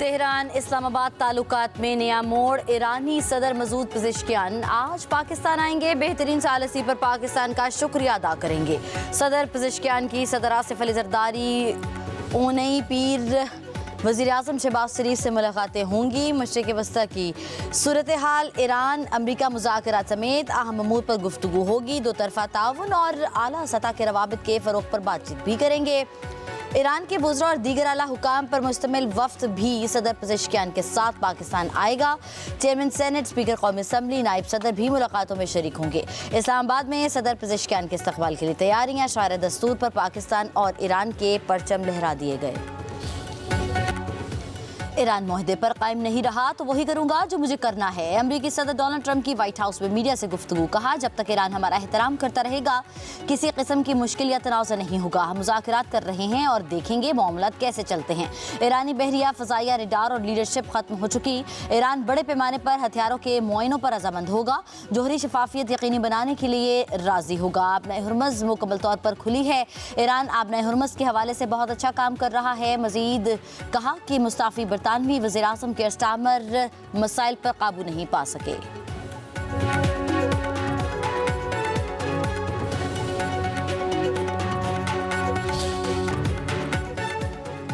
Tehran Islamabad ताल्लुकात में नया मोड़। ईरानी सदर मसूद पेज़ेश्कियान आज पाकिस्तान आएंगे। बेहतरीन सालसी पर पाकिस्तान का शुक्रिया अदा करेंगे। सदर पेज़ेश्कियान की सदर आसिफ अली ज़रदारी, ऊनई पीर वज़ीर आज़म शहबाज शरीफ से मुलाकातें होंगी। मशरिक़ वस्ता की सूरत हाल, ईरान अमरीका मुज़ाकरात समेत अहम अमूर पर गुफ्तगू होगी। दो तरफ़ा ताउन और आला सतह के रवाबित के फ़रोग़ पर बातचीत भी करेंगे। ईरान के बुज़ुर्ग और दीगर आला हुकाम पर मुश्तमिल वफ़द भी सदर पेज़ेश्कियान के साथ पाकिस्तान आएगा। चेयरमैन सेनेट, स्पीकर कौमी असम्बली, नायब सदर भी मुलाकातों में शरीक होंगे। इस्लामाबाद में सदर पेज़ेश्कियान के इस्तक़बाल के लिए तैयारियाँ। शायर दस्तूर पर पाकिस्तान और ईरान के परचम लहरा दिए गए। ईरान मुआहदे पर कायम नहीं रहा तो वही करूंगा जो मुझे करना है। अमेरिकी सदर डोनाल्ड ट्रंप की व्हाइट हाउस में मीडिया से गुफ्तगू। कहा, जब तक ईरान हमारा एहतराम करता रहेगा किसी किस्म की मुश्किल या तनाव नहीं होगा। हम मुज़ाकरात कर रहे हैं और देखेंगे मामलात कैसे चलते हैं। ईरानी बहरिया, फ़ज़ाइया, रडार और लीडरशिप खत्म हो चुकी। ईरान बड़े पैमाने पर हथियारों के मुआयनों पर रजामंद होगा। जोहरी शफाफियत यकीनी बनाने के लिए राजी होगा। आबनाए हुर्मुज़ मुकम्मल तौर पर खुली है। ईरान आबनाए हुर्मुज़ के हवाले से बहुत अच्छा काम कर रहा है। मजीद कहा कि मुस्ताफ़ी बरतानवी वज़ीर आज़म के स्टामर मसाइल पर काबू नहीं पा सके।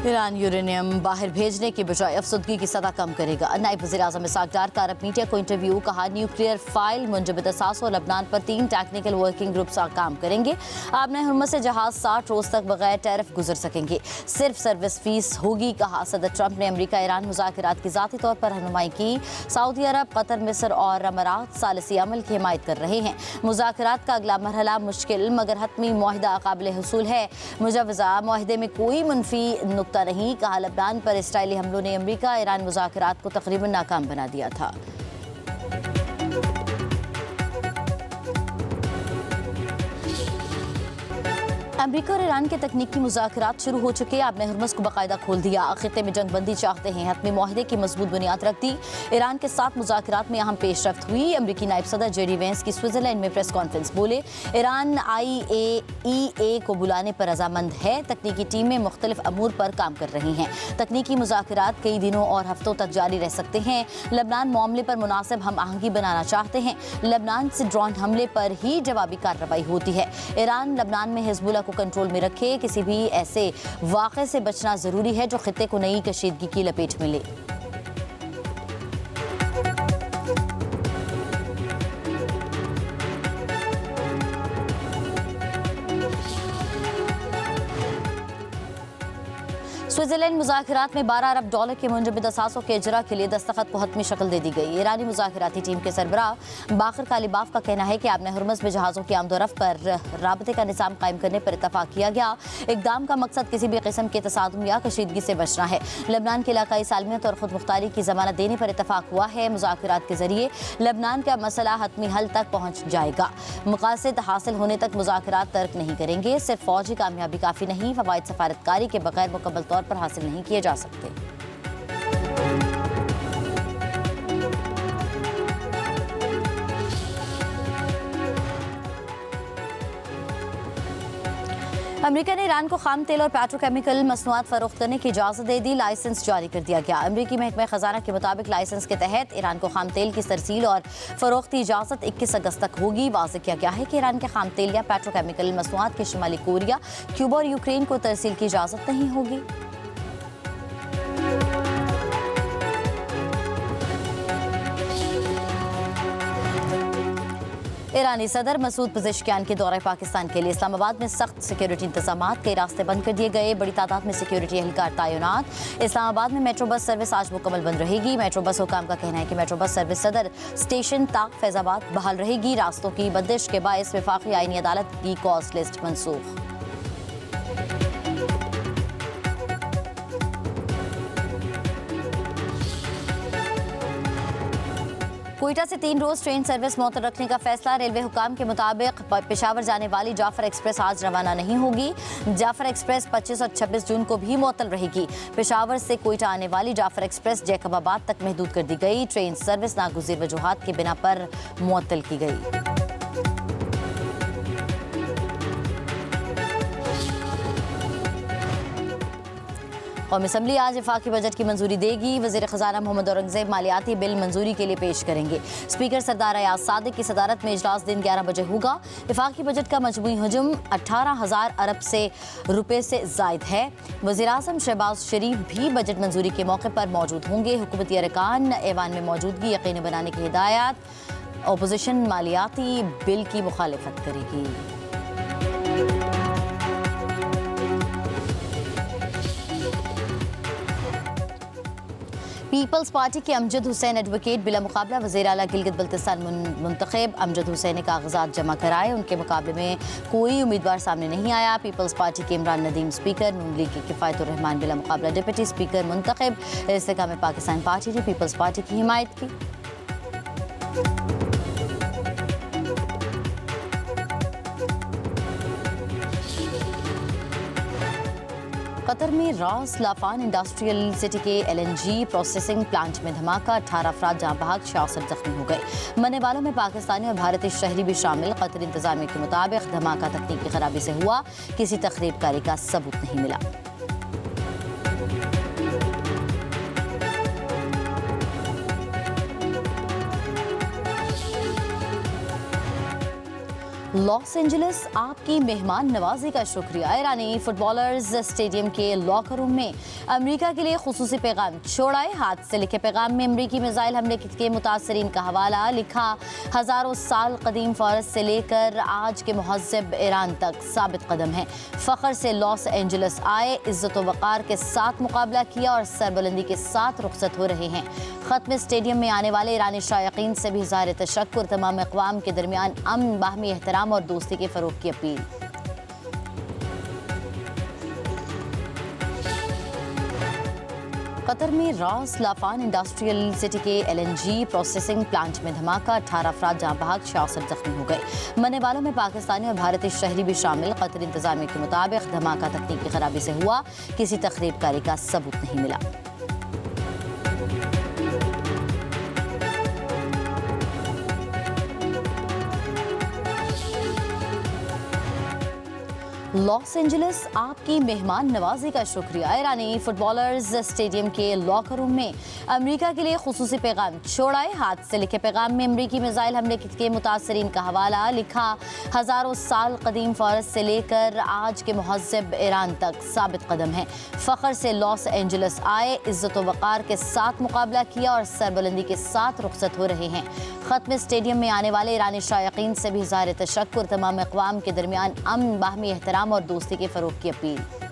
ईरान यूरेनियम बाहर भेजने के बजाय अफसदगी की सतह कम करेगा। नायब वज़ीर आज़म इसाक डार का अरब मीडिया को इंटरव्यू। कहा, न्यूक्लियर फाइल मुंजमद असास और लबनान पर 3 टेक्निकल वर्किंग ग्रुप्स काम करेंगे। आबनाए हुर्मुज़ से जहाज 60 रोज तक बगैर टैरिफ गुजर सकेंगे। सिर्फ सर्विस फीस होगी। कहा, सदर ट्रंप ने अमरीका ईरान मुज़ाकरात की ज़ाती तौर पर रहनुमाई की। सऊदी अरब, कतर, मिस्र और अमारात सालिसी अमल की हिमायत कर रहे हैं। मुज़ाकरात का अगला मरहला मुश्किल मगर हतमी मुआहिदा काबिल हुसूल है। मुजवज़ा मुआहिदे में कोई मुनफी नुक्ता नहीं। कहा, लबनान पर इसराइली हमलों ने अमरीका ईरान मुज़ाकरात को तकरीबन नाकाम बना दिया था। अमरीका और ईरान के तकनीकी मुज़ाकरात शुरू हो चुके। आबनाए हुर्मुज़ को बाकायदा खोल दिया। खित्ते में जंग बंदी चाहते हैं। हतमी मुआहदे की मजबूत बुनियाद रख दी। ईरान के साथ मुज़ाकरात में अहम पेशरफ्त हुई। अमरीकी नायब सदर जेडी वेंस की स्विट्ज़रलैंड में प्रेस कॉन्फ्रेंस। बोले, ईरान IAEA को बुलाने पर रजामंद है। तकनीकी टीमें मुख्तलिफ अमूर पर काम कर रही हैं। तकनीकी मुज़ाकरात कई दिनों और हफ्तों तक जारी रह सकते हैं। लबनान मामले पर मुनासिब हम आहंगी बनाना चाहते हैं। लबनान से ड्रोन हमले पर ही जवाबी कार्रवाई होती है। ईरान लबनान में हिज़्बुल्लाह को कंट्रोल में रखे। किसी भी ऐसे वाक़े से बचना जरूरी है जो खित्ते को नई कशीदगी की लपेट में ले। स्विट्ज़रलैंड मुज़ाकरात में $12 अरब के मुंजमद असासों के इजरा के लिए दस्तखत को हतमी शक्ल दे दी गई। ईरानी मुज़ाकराती टीम के सरबराह बाकर कालिबाफ का कहना है कि आबनाए हुर्मुज़ में जहाज़ों की आमदोरफ्त पर राबते का निज़ाम कायम करने पर इत्तफाक किया गया। इक़दाम का मकसद किसी भी किस्म के तसादुम या कशीदगी से बचना है। लबनान के इलाकाई सालमियत और खुद मुख्तारी की ज़मानत देने पर इत्तफाक हुआ है। मुज़ाकरात के जरिए लबनान का मसला हतमी हल तक पहुँच जाएगा। मकासद हासिल होने तक मुज़ाकरात तर्क नहीं करेंगे। सिर्फ फौजी कामयाबी काफ़ी नहीं, फ़वाइद सफारतकारी के बगैर मुकम्मल तौर पर हासिल नहीं किए जा सकते। अमेरिका ने ईरान को खाम तेल और पेट्रोकेमिकल मसनूआत फरोख्त करने की इजाज़त दे दी। लाइसेंस जारी कर दिया गया। अमेरिकी महकमा खजाना के मुताबिक लाइसेंस के तहत ईरान को खाम तेल की तरसील और फरोख्त की इजाज़त 21 अगस्त तक होगी। वाज़ेह किया गया है कि ईरान के खाम तेल या पेट्रोकेमिकल मसनूआत के शुमाली कोरिया, क्यूबा और यूक्रेन को तरसील की इजाज़त नहीं होगी। ईरानी सदर मसूद पेज़ेश्कियान के दौरे पाकिस्तान के लिए इस्लामाबाद में सख्त सिक्योरिटी इंतजामात। कई रास्ते बंद कर दिए गए। बड़ी तादाद में सिक्योरिटी एहलकार तैनात। इस्लामाबाद में मेट्रो बस सर्विस आज मुकम्मल बंद रहेगी। मेट्रो बस हुकाम का कहना है कि मेट्रो बस सर्विस सदर स्टेशन तक फैजाबाद बहाल रहेगी। रास्तों की बंदिश के बायस वफाकी आईनी अदालत की कॉस्ट लिस्ट मनसूख। कोयटा से 3 रोज ट्रेन सर्विस मुअत्तल रखने का फैसला। रेलवे हुकाम के मुताबिक पेशावर जाने वाली जाफर एक्सप्रेस आज रवाना नहीं होगी। जाफर एक्सप्रेस 25 और 26 जून को भी मुअत्तल रहेगी। पेशावर से कोयटा आने वाली जाफर एक्सप्रेस जैकबाबाद तक महदूद कर दी गई। ट्रेन सर्विस नागुज़ीर वजूहात की बिना पर मुअत्तल की गई। कौमी असम्बली आज वफाकी बजट की मंजूरी देगी। वज़ीर ख़जाना मोहम्मद औरंगज़ेब मालियाती बिल मंजूरी के लिए पेश करेंगे। स्पीकर सरदार अयाज सादिक की सदारत में इजलास दिन 11 बजे होगा। वफाकी बजट का मजमूई हजम 18,000 अरब से रुपये से जायद है। वज़ीर आज़म शहबाज शरीफ भी बजट मंजूरी के मौके पर मौजूद होंगे। हुकूमती अरकान ऐवान में मौजूदगी यकीनी बनाने की हिदायत। अपोजिशन मालियाती बिल की मुखालिफत करेगी। पीपल्स पार्टी के अमजद हुसैन एडवोकेट बिला मुकाबला वज़ीर आला गिलगित बल्तिस्तान मुंतखब। अमजद हुसैन ने कागजात जमा कराए, उनके मुकाबले में कोई उम्मीदवार सामने नहीं आया। पीपल्स पार्टी के इमरान नदीम स्पीकर, नून लीग के किफ़ायतुर रहमान बिला मुकाबला डिप्टी स्पीकर मुंतखब। इस्तेकाम पाकिस्तान पार्टी ने पीपल्स पार्टी की हिमायत की। कतर में रास लाफान इंडस्ट्रियल सिटी के LNG प्रोसेसिंग प्लांट में धमाका, 18 अफराद जहाँ बहक, 66 जख्मी हो गए। मरने वालों में पाकिस्तानी और भारतीय शहरी भी शामिल। कतर इंतजामिया के मुताबिक धमाका तकनीकी खराबी से हुआ, किसी तखरीबकारी का सबूत नहीं मिला। लॉस एंजलिस आपकी मेहमान नवाजी का शुक्रिया। ईरानी फुटबॉलर्स स्टेडियम के लॉकर रूम में अमेरिका के लिए खुसूसी पैगाम छोड़ाए। हाथ से लिखे पैगाम में अमेरिकी मिसाइल हमले के मुतासरीन का हवाला लिखा। हज़ारों साल कदीम फ़ारस से लेकर आज के महज़्ज़ब ईरान तक साबित कदम है। फ़ख्र से लॉस एंजलिस आए, इज़्ज़त व वक़ार के साथ मुकाबला किया और सरबुलंदी के साथ रुखसत हो रहे हैं। ख़त्म स्टेडियम में आने वाले ईरानी शायकीन से भी ज़ाहिर तशक्कुर। तमाम अक़वाम के दरमियान अमन, बाहमी एहतराम और दोस्ती के फ़रोग़ की अपील। कतर में रास लाफान इंडस्ट्रियल सिटी के LNG प्रोसेसिंग प्लांट में धमाका, 18 अफराद जहाँ बहक, 66 जख्मी हो गए। मरने वालों में पाकिस्तानी और भारतीय शहरी भी शामिल। कतर इंतजामिया के मुताबिक धमाका तकनीकी खराबी से हुआ, किसी तखरीबकारी का सबूत नहीं मिला। लॉस एंजलिस आपकी मेहमान नवाजी का शुक्रिया। ईरानी फुटबॉलर्स स्टेडियम के लॉकर रूम में अमेरिका के लिए खुसूसी पैगाम छोड़ाए। हाथ से लिखे पैगाम में अमेरिकी मिसाइल हमले के मुतासरीन का हवाला लिखा। हज़ारों साल कदीम फ़ारस से लेकर आज के महज़्ज़ब ईरान तक साबित कदम है। फ़ख्र से लॉस एंजलिस आए, इज़्ज़त व वक़ार के साथ मुकाबला किया और सरबुलंदी के साथ रुखसत हो रहे हैं। ख़त्म स्टेडियम में आने वाले ईरानी शायकीन से भी ज़ाहिर तशक्कुर। तमाम अक़वाम के दरमियान अमन, बाहमी एहतराम और दोस्ती के फ़रोग़ की अपील।